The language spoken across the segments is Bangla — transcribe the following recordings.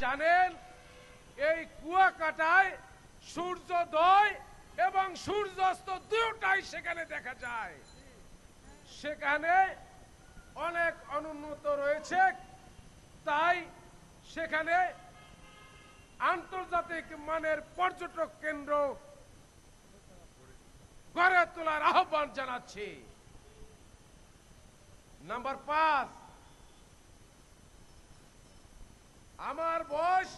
জানেন এই কুয়াকাটায় সূর্যোদয় এবং সূর্যাস্ত দুটোটাই সেখানে দেখা যায়। সেখানে অনেক অনুন্নত রয়েছে, তাই সেখানে আন্তর্জাতিক মানের পর্যটক কেন্দ্র গড়ে তোলার আহ্বান জানাচ্ছি। নাম্বার 5, আমার বয়স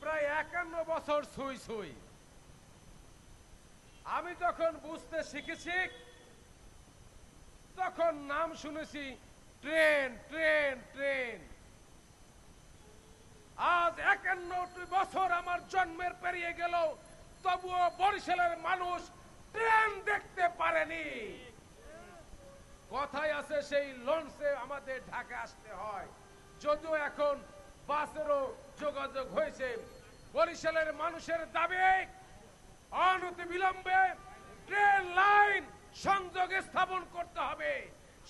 প্রায় 51 বছর ছুঁই ছুঁই। আমি যখন বুঝতে শিখেছি তখন নাম শুনেছি ট্রেন ট্রেন ট্রেন। আজ 51 বছর আমার জন্মের পেরিয়ে গেল, তবুও বরিশালের মানুষ ট্রেন দেখতে পারেনি। কথায় আছে সেই লঞ্চে আমাদের ঢাকা আসতে হয়, যদিও এখন বাসেরও যোগাযোগ হয়েছে। বরিশালের মানুষের দাবি অনতিবিলম্বে ট্রেন লাইন সংযোগ স্থাপন করতে হবে।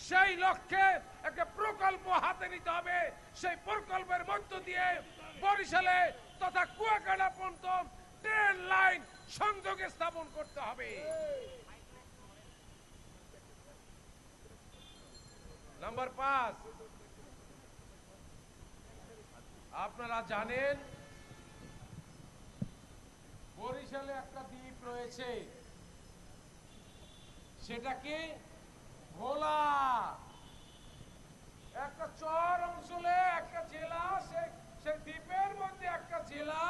সেই লক্ষ্যে একটা প্রকল্প হাতে নিতে হবে। সেই প্রকল্পের মধ্য দিয়ে বরিশালে তথা কুয়াকাটা পর্যন্ত ট্রেন লাইন সংযোগ স্থাপন করতে হবে। নাম্বার 5, আপনারা জানেন বরিশালে একটা দ্বীপ রয়েছে, সেটা কি ভোলা। একটা চর অঞ্চলে একটা জেলা, সেই দ্বীপের মধ্যে একটা জেলা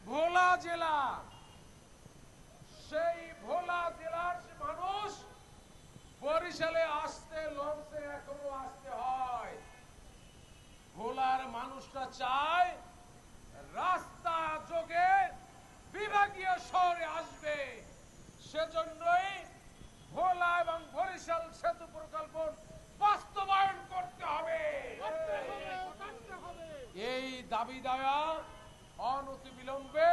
ভোলা জেলা। সেই ভোলা জেলার মানুষ বরিশালে আসতে লঞ্চে এখনো আসতে হয়। ভোলার মানুষটা চায় রাস্তা যোগে বিভাগীয় শহরে আসবে। সেজন্যই ভোলা এবং বরিশাল সেতু প্রকল্প বাস্তবায়ন করতে হবে। এই দাবি দেওয়া অনতিবিলম্বে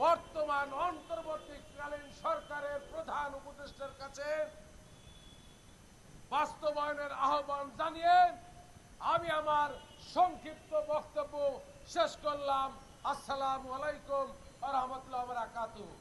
বর্তমান অন্তর্বর্তীকালীন সরকারের প্রধান উপদেষ্টার কাছে বাস্তবায়নের আহ্বান জানিয়ে আমি আমার সংক্ষিপ্ত বক্তব্য শেষ করলাম। আসসালামু আলাইকুম ওয়া রাহমাতুল্লাহি ওয়া বারাকাতুহু।